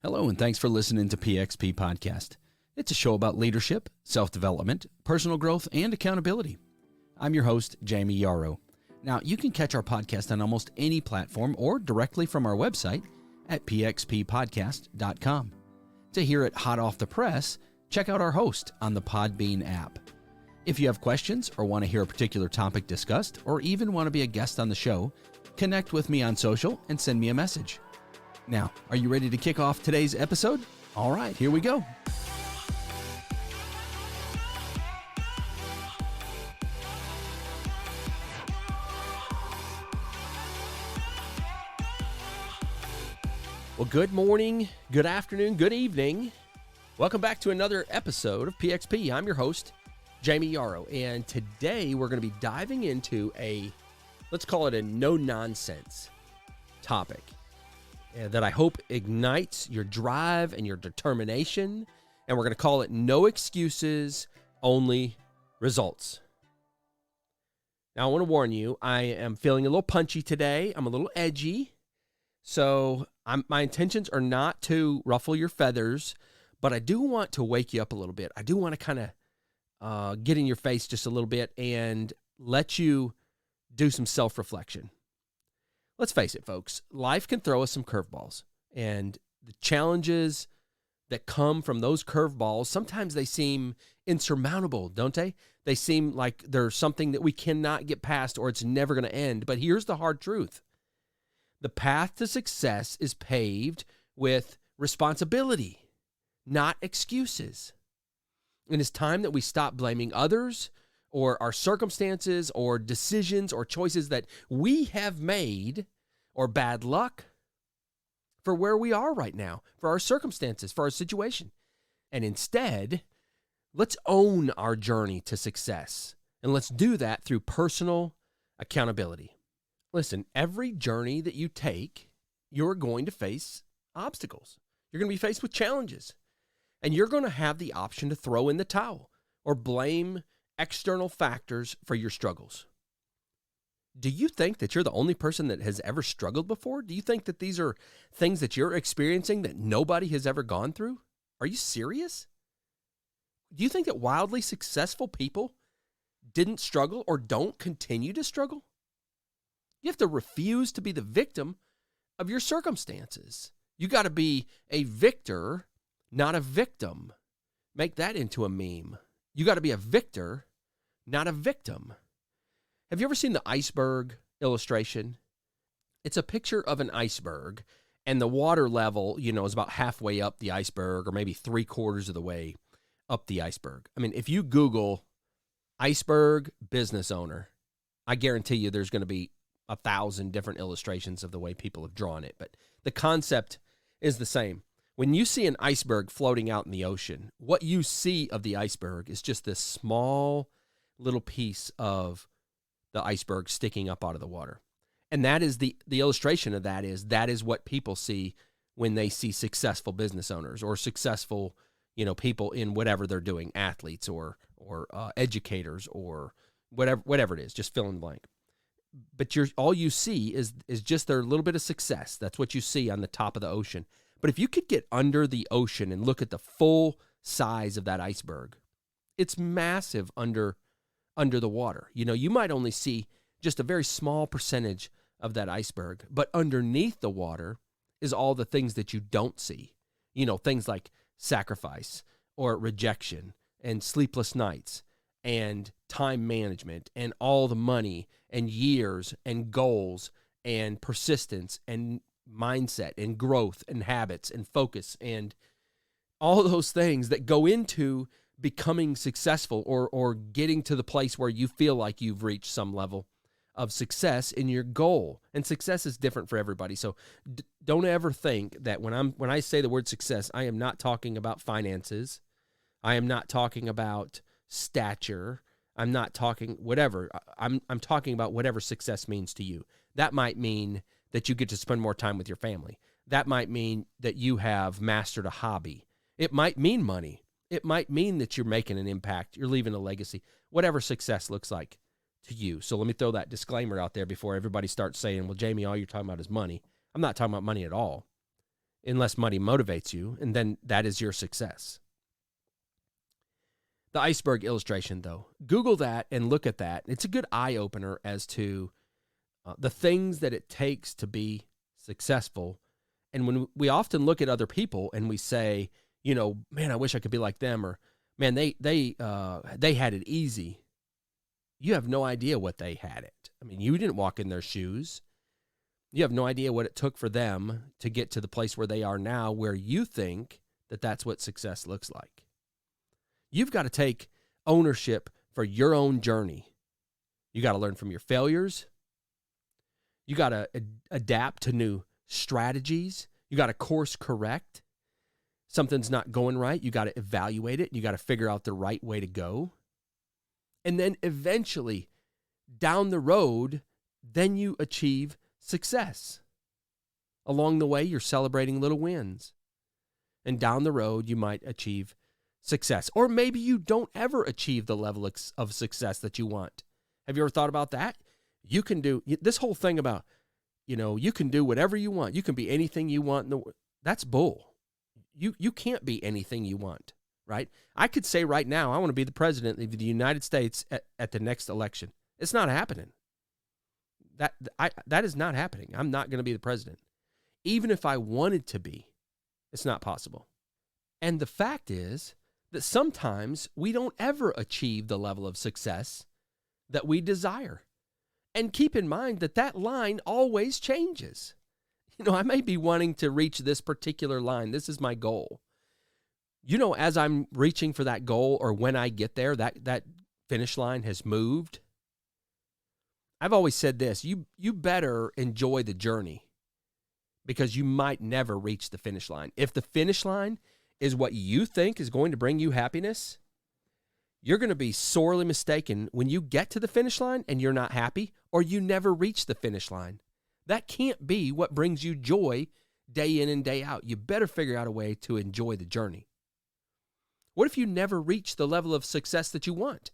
Hello, and thanks for listening to PXP Podcast. It's a show about leadership, self-development, personal growth, and accountability. I'm your host, Jayme Yarroch. Now, you can catch our podcast on almost any platform or directly from our website at pxppodcast.com. To hear it hot off the press, check out our host on the Podbean app. If you have questions or want to hear a particular topic discussed, or even want to be a guest on the show, connect with me on social and send me a message. Now, are you ready to kick off today's episode? All right, here we go. Well, good morning, good afternoon, good evening. Welcome back to another episode of PXP. I'm your host, Jayme Yarroch, and today we're going to be diving into let's call it a no-nonsense topic that I hope ignites your drive and your determination, and we're going to call it No Excuses, Only Results. Now, I want to warn you, I am feeling a little punchy today. I'm a little edgy, so my intentions are not to ruffle your feathers, but I do want to wake you up a little bit. I do want to kind of get in your face just a little bit and let you do some self-reflection. Let's face it, folks, life can throw us some curveballs, and the challenges that come from those curveballs, sometimes they seem insurmountable, don't they? They seem like there's something that we cannot get past or it's never going to end. But here's the hard truth. The path to success is paved with responsibility, not excuses. And it's time that we stop blaming others or our circumstances or decisions or choices that we have made or bad luck for where we are right now, for our circumstances, for our situation. And instead, let's own our journey to success. And let's do that through personal accountability. Listen, every journey that you take, you're going to face obstacles. You're going to be faced with challenges. And you're going to have the option to throw in the towel or blame external factors for your struggles. Do you think that you're the only person that has ever struggled before? Do you think that these are things that you're experiencing that nobody has ever gone through? Are you serious? Do you think that wildly successful people didn't struggle or don't continue to struggle? You have to refuse to be the victim of your circumstances. You got to be a victor, not a victim. Make that into a meme. You got to be a victor, not a victim. Have you ever seen the iceberg illustration? It's a picture of an iceberg, and the water level, is about halfway up the iceberg or maybe 3/4 of the way up the iceberg. I mean, if you Google iceberg business owner, I guarantee you there's going to be 1,000 different illustrations of the way people have drawn it. But the concept is the same. When you see an iceberg floating out in the ocean, what you see of the iceberg is just this small little piece of the iceberg sticking up out of the water. And that is the illustration of that is what people see when they see successful business owners or successful, people in whatever they're doing, athletes or educators or whatever it is, just fill in the blank. But all you see is just their little bit of success. That's what you see on the top of the ocean. But if you could get under the ocean and look at the full size of that iceberg, it's massive under the water. You might only see just a very small percentage of that iceberg, but underneath the water is all the things that you don't see. Things like sacrifice or rejection and sleepless nights and time management and all the money and years and goals and persistence and mindset and growth and habits and focus and all those things that go into becoming successful or getting to the place where you feel like you've reached some level of success in your goal. And success is different for everybody. So don't ever think that when I say the word success, I am not talking about finances. I am not talking about stature. I'm not talking whatever. I'm talking about whatever success means to you. That might mean that you get to spend more time with your family. That might mean that you have mastered a hobby. It might mean money. It might mean that you're making an impact. You're leaving a legacy. Whatever success looks like to you. So let me throw that disclaimer out there before everybody starts saying, well, Jayme, all you're talking about is money. I'm not talking about money at all. unless money motivates you, and then that is your success. The iceberg illustration, though, Google that and look at that. It's a good eye-opener as to the things that it takes to be successful. And when we often look at other people and we say, man, I wish I could be like them, or man, they had it easy. You have no idea what they had it. I mean, you didn't walk in their shoes. You have no idea what it took for them to get to the place where they are now, where you think that that's what success looks like. You've got to take ownership for your own journey. You got to learn from your failures. You got to adapt to new strategies. You got to course correct. Something's not going right. You got to evaluate it. You got to figure out the right way to go. And then eventually, down the road, then you achieve success. Along the way, you're celebrating little wins. And down the road, you might achieve success. Or maybe you don't ever achieve the level of success that you want. Have you ever thought about that? You can do this whole thing about, you can do whatever you want. You can be anything you want. That's bull. You can't be anything you want, right? I could say right now, I want to be the president of the United States at the next election. It's not happening. That is not happening. I'm not going to be the president. Even if I wanted to be, it's not possible. And the fact is that sometimes we don't ever achieve the level of success that we desire. And keep in mind that line always changes. I may be wanting to reach this particular line. This is my goal. As I'm reaching for that goal, or when I get there, that finish line has moved. I've always said this, you better enjoy the journey, because you might never reach the finish line. If the finish line is what you think is going to bring you happiness, you're going to be sorely mistaken when you get to the finish line and you're not happy, or you never reach the finish line. That can't be what brings you joy day in and day out. You better figure out a way to enjoy the journey. What if you never reach the level of success that you want?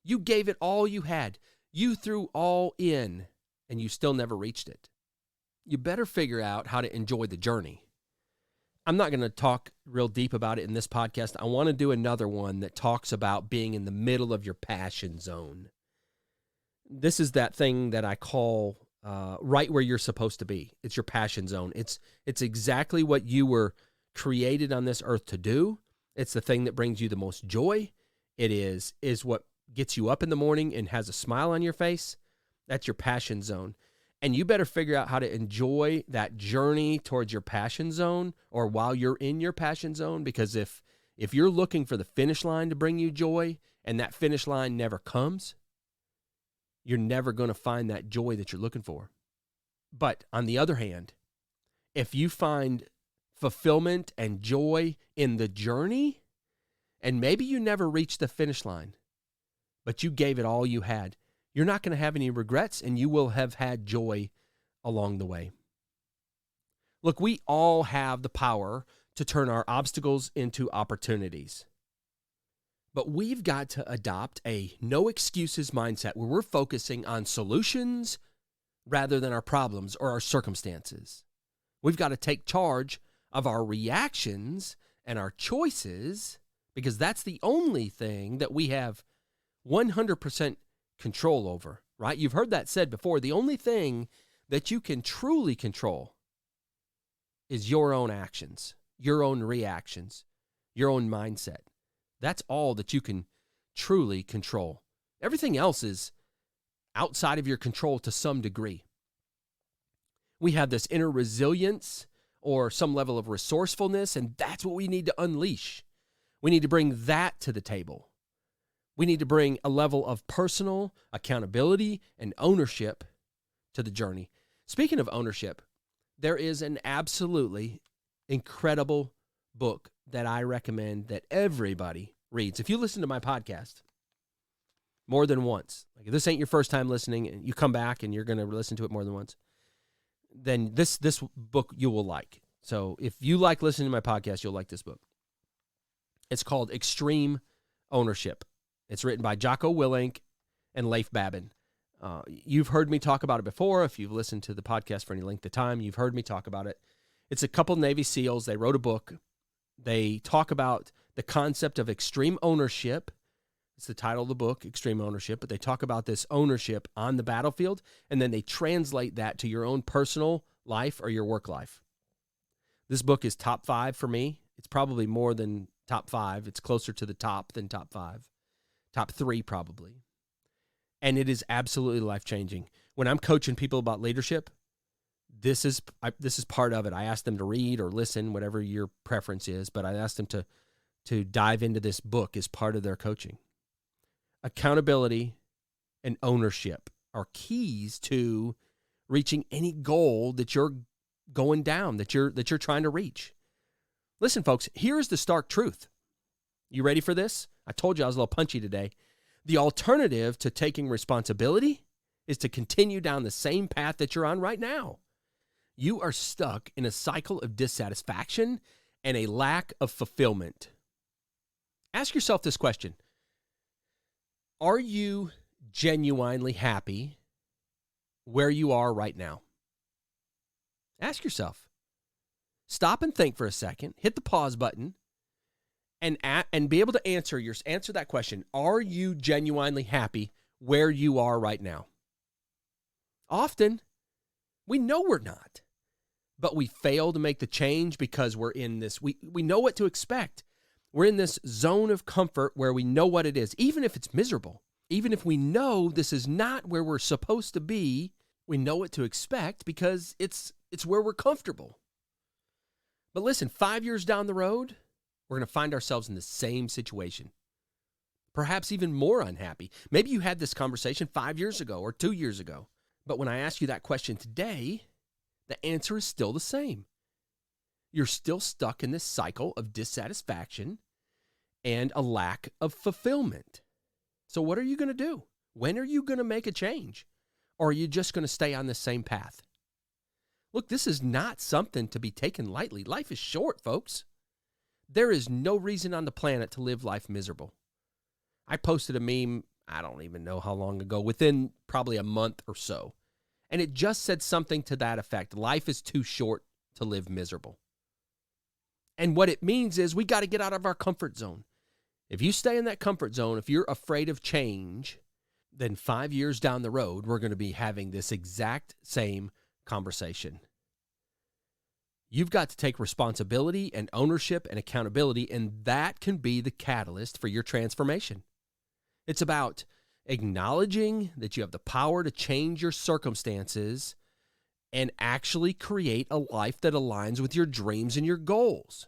You gave it all you had. You threw all in, and you still never reached it. You better figure out how to enjoy the journey. I'm not going to talk real deep about it in this podcast. I want to do another one that talks about being in the middle of your passion zone. This is that thing that I call right where you're supposed to be. It's your passion zone. It's exactly what you were created on this earth to do. It's the thing that brings you the most joy. It is what gets you up in the morning and has a smile on your face. That's your passion zone. And you better figure out how to enjoy that journey towards your passion zone, or while you're in your passion zone, because if you're looking for the finish line to bring you joy and that finish line never comes, you're never going to find that joy that you're looking for. But on the other hand, if you find fulfillment and joy in the journey, and maybe you never reached the finish line, but you gave it all you had, you're not going to have any regrets, and you will have had joy along the way. Look, we all have the power to turn our obstacles into opportunities. But we've got to adopt a no excuses mindset where we're focusing on solutions rather than our problems or our circumstances. We've got to take charge of our reactions and our choices, because that's the only thing that we have 100% control over, right? You've heard that said before. The only thing that you can truly control is your own actions, your own reactions, your own mindset. That's all that you can truly control. Everything else is outside of your control to some degree. We have this inner resilience or some level of resourcefulness, and that's what we need to unleash. We need to bring that to the table. We need to bring a level of personal accountability and ownership to the journey. Speaking of ownership, there is an absolutely incredible book that I recommend that everybody reads. If you listen to my podcast more than once, like if this ain't your first time listening and you come back and you're going to listen to it more than once, then this book you will like. So if you like listening to my podcast, you'll like this book. It's called Extreme Ownership. It's written by Jocko Willink and Leif Babin. You've heard me talk about it before. If you've listened to the podcast for any length of time, you've heard me talk about it. It's a couple Navy SEALs. They wrote a book. They talk about the concept of extreme ownership. It's the title of the book, Extreme Ownership, but they talk about this ownership on the battlefield, and then they translate that to your own personal life or your work life. This book is top 5 for me. It's probably more than top 5. It's closer to the top than top 5. Top 3 probably. And it is absolutely life-changing. When I'm coaching people about leadership, this is part of it. I ask them to read or listen, whatever your preference is, but I ask them to dive into this book as part of their coaching. Accountability and ownership are keys to reaching any goal that you're going down, that you're trying to reach. Listen, folks, here's the stark truth. You ready for this? I told you I was a little punchy today. The alternative to taking responsibility is to continue down the same path that you're on right now. You are stuck in a cycle of dissatisfaction and a lack of fulfillment. Ask yourself this question. Are you genuinely happy where you are right now? Ask yourself. Stop and think for a second. Hit the pause button and be able to answer that question. Are you genuinely happy where you are right now? Often, we know we're not, but we fail to make the change because we're in this. We know what to expect. We're in this zone of comfort where we know what it is, even if it's miserable. Even if we know this is not where we're supposed to be, we know what to expect because it's where we're comfortable. But listen, 5 years down the road, we're going to find ourselves in the same situation. Perhaps even more unhappy. Maybe you had this conversation 5 years ago or 2 years ago. But when I ask you that question today, the answer is still the same. You're still stuck in this cycle of dissatisfaction and a lack of fulfillment. So what are you going to do? When are you going to make a change? Or are you just going to stay on the same path? Look, this is not something to be taken lightly. Life is short, folks. There is no reason on the planet to live life miserable. I posted a meme, I don't even know how long ago, within probably a month or so. And it just said something to that effect. Life is too short to live miserable. And what it means is we got to get out of our comfort zone. If you stay in that comfort zone, if you're afraid of change, then 5 years down the road, we're going to be having this exact same conversation. You've got to take responsibility and ownership and accountability, and that can be the catalyst for your transformation. It's about acknowledging that you have the power to change your circumstances and actually create a life that aligns with your dreams and your goals.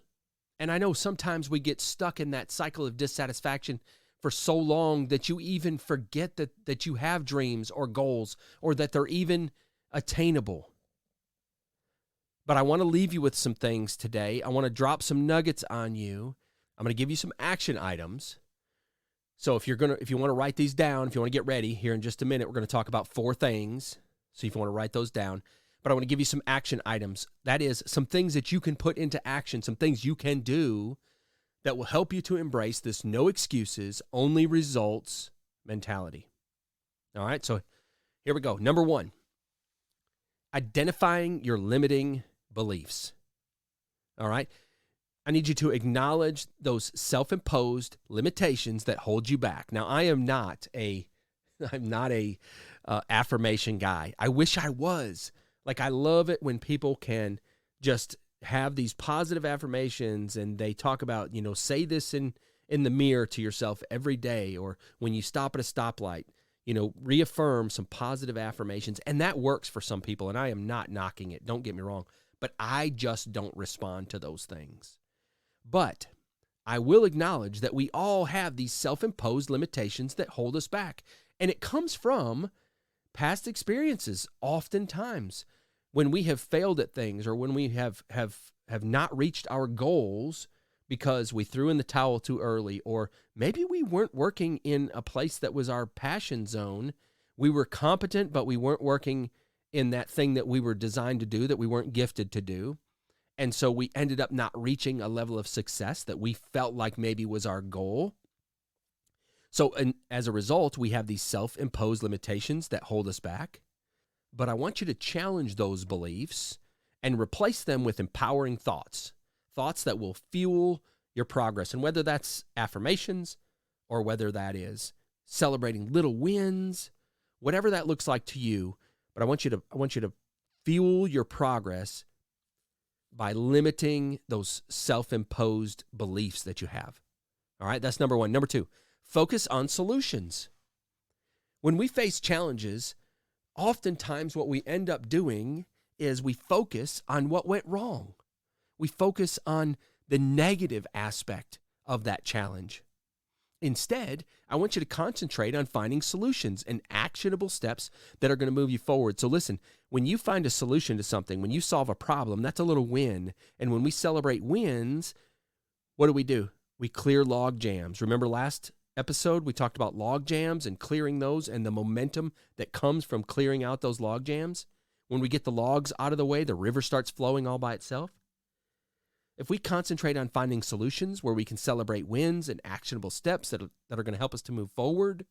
And I know sometimes we get stuck in that cycle of dissatisfaction for so long that you even forget that you have dreams or goals or that they're even attainable. But I want to leave you with some things today. I want to drop some nuggets on you. I'm going to give you some action items. So if you want to write these down, if you want to get ready here in just a minute, we're going to talk about 4 things. So if you want to write those down, but I want to give you some action items. That is some things that you can put into action, some things you can do that will help you to embrace this no excuses, only results mentality. All right, so here we go. Number 1, identifying your limiting beliefs. All right, I need you to acknowledge those self-imposed limitations that hold you back. Now, I'm not a affirmation guy. I wish I was. Like, I love it when people can just have these positive affirmations and they talk about, say this in the mirror to yourself every day, or when you stop at a stoplight, reaffirm some positive affirmations. And that works for some people, and I am not knocking it. Don't get me wrong, but I just don't respond to those things. But I will acknowledge that we all have these self-imposed limitations that hold us back. And it comes from past experiences, oftentimes, when we have failed at things or when we have not reached our goals because we threw in the towel too early, or maybe we weren't working in a place that was our passion zone. We were competent, but we weren't working in that thing that we were designed to do, that we weren't gifted to do. And so we ended up not reaching a level of success that we felt like maybe was our goal. So as a result, we have these self-imposed limitations that hold us back. But I want you to challenge those beliefs and replace them with empowering thoughts, thoughts that will fuel your progress. And whether that's affirmations or whether that is celebrating little wins, whatever that looks like to you, but I want you to fuel your progress by limiting those self-imposed beliefs that you have. All right, that's number one. Number two, focus on solutions. When we face challenges, oftentimes what we end up doing is we focus on what went wrong. We focus on the negative aspect of that challenge. Instead, I want you to concentrate on finding solutions and actionable steps that are going to move you forward. So listen, when you find a solution to something, when you solve a problem, that's a little win. And when we celebrate wins, what do? We clear log jams. Remember last episode, we talked about log jams and clearing those and the momentum that comes from clearing out those log jams. When we get the logs out of the way, the river starts flowing all by itself. If we concentrate on finding solutions where we can celebrate wins and actionable steps that are going to help us to move forward,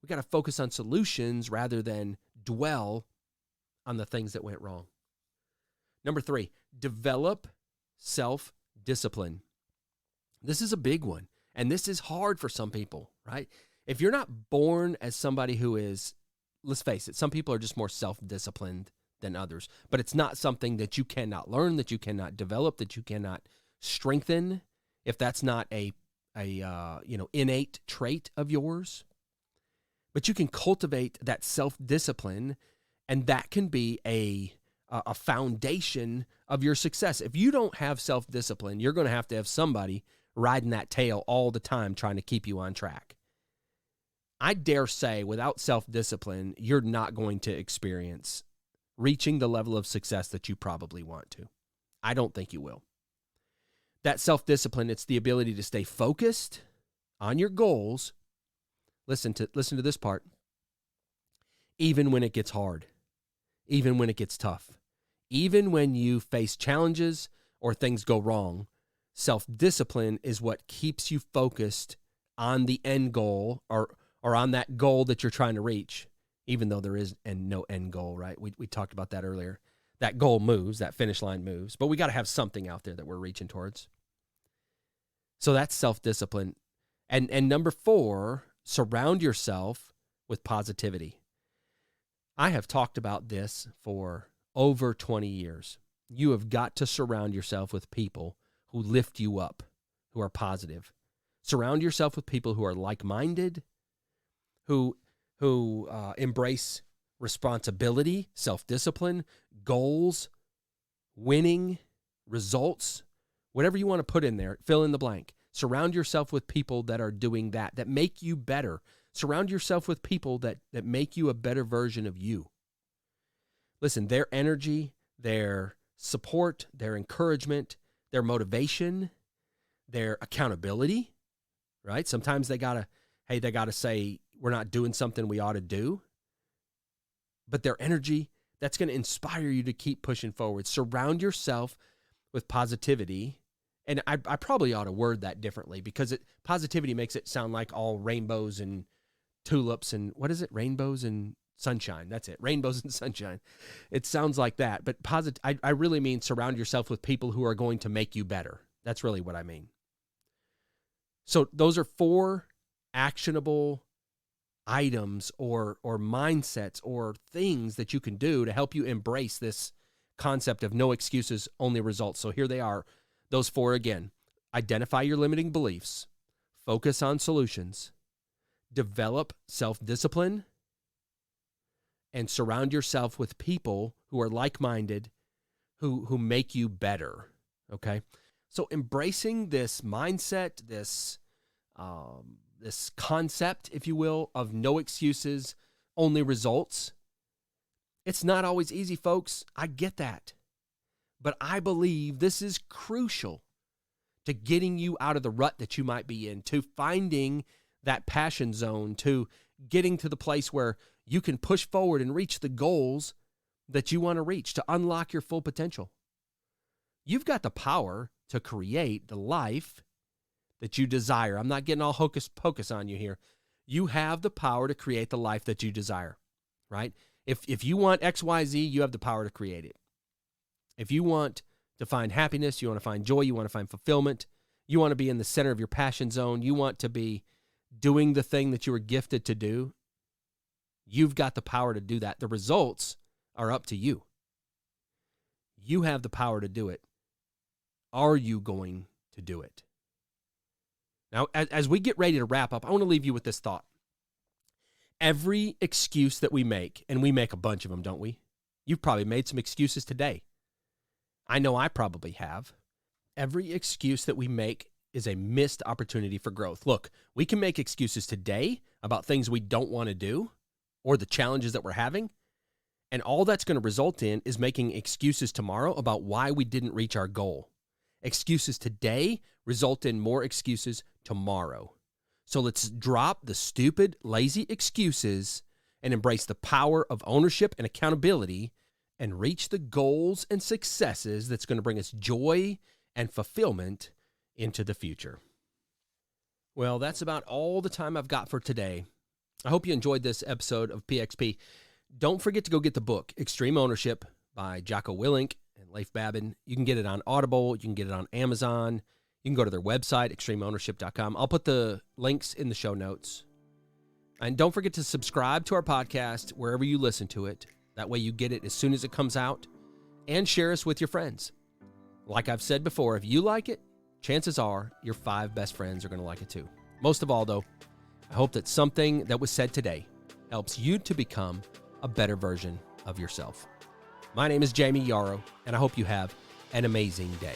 we got to focus on solutions rather than dwell on the things that went wrong. Number three, develop self-discipline. This is a big one, and this is hard for some people, right? If you're not born as somebody who is, let's face it, some people are just more self-disciplined than others, but it's not something that you cannot learn, that you cannot develop, that you cannot strengthen, if that's not a innate trait of yours. But you can cultivate that self-discipline, and that can be a foundation of your success. If you don't have self-discipline, you're going to have somebody riding that tail all the time trying to keep you on track. I dare say without self-discipline, you're not going to experience reaching the level of success that you probably want to. I don't think you will. That self-discipline, it's the ability to stay focused on your goals. Listen to this part. Even when it gets hard, even when it gets tough, even when you face challenges or things go wrong, self-discipline is what keeps you focused on the end goal or on that goal that you're trying to reach. Even though there is no end goal, right? We talked about that earlier. That goal moves, that finish line moves, but we got to have something out there that we're reaching towards. So that's self-discipline. And number four, surround yourself with positivity. I have talked about this for over 20 years. You have got to surround yourself with people who lift you up, who are positive. Surround yourself with people who are like-minded, who embrace responsibility, self-discipline, goals, winning, results, whatever you want to put in there, fill in the blank. Surround yourself with people that are doing that make you better. Surround yourself with people that make you a better version of you. Listen, their energy, their support, their encouragement, their motivation, their accountability, right? Sometimes they gotta say, we're not doing something we ought to do. But their energy, that's going to inspire you to keep pushing forward. Surround yourself with positivity. And I probably ought to word that differently because positivity makes it sound like all rainbows and tulips and what is it? Rainbows and sunshine. That's it. Rainbows and sunshine. It sounds like that. But I really mean surround yourself with people who are going to make you better. That's really what I mean. So those are four actionable items or mindsets or things that you can do to help you embrace this concept of no excuses, only results. So here they are, those four again. Identify your limiting beliefs, focus on solutions, develop self-discipline, and surround yourself with people who are like-minded, who make you better, okay? So embracing this mindset, this concept, if you will, of no excuses, only results. It's not always easy, folks. I get that. But I believe this is crucial to getting you out of the rut that you might be in, to finding that passion zone, to getting to the place where you can push forward and reach the goals that you want to reach, to unlock your full potential. You've got the power to create the life that you desire. I'm not getting all hocus pocus on you here. You have the power to create the life that you desire, right? If you want XYZ, you have the power to create it. If you want to find happiness, you want to find joy, you want to find fulfillment, you want to be in the center of your passion zone, you want to be doing the thing that you were gifted to do, you've got the power to do that. The results are up to you. You have the power to do it. Are you going to do it? Now, as we get ready to wrap up, I want to leave you with this thought. Every excuse that we make, and we make a bunch of them, don't we? You've probably made some excuses today. I know I probably have. Every excuse that we make is a missed opportunity for growth. Look, we can make excuses today about things we don't want to do or the challenges that we're having, and all that's going to result in is making excuses tomorrow about why we didn't reach our goal. Excuses today result in more excuses tomorrow. So let's drop the stupid, lazy excuses and embrace the power of ownership and accountability and reach the goals and successes that's going to bring us joy and fulfillment into the future. Well, that's about all the time I've got for today. I hope you enjoyed this episode of PXP. Don't forget to go get the book, Extreme Ownership by Jocko Willink and Leif Babin. You can get it on Audible. You can get it on Amazon. You can go to their website, extremeownership.com. I'll put the links in the show notes. And don't forget to subscribe to our podcast wherever you listen to it. That way you get it as soon as it comes out. And share us with your friends. Like I've said before, if you like it, chances are your 5 best friends are going to like it too. Most of all, though, I hope that something that was said today helps you to become a better version of yourself. My name is Jayme Yarroch, and I hope you have an amazing day.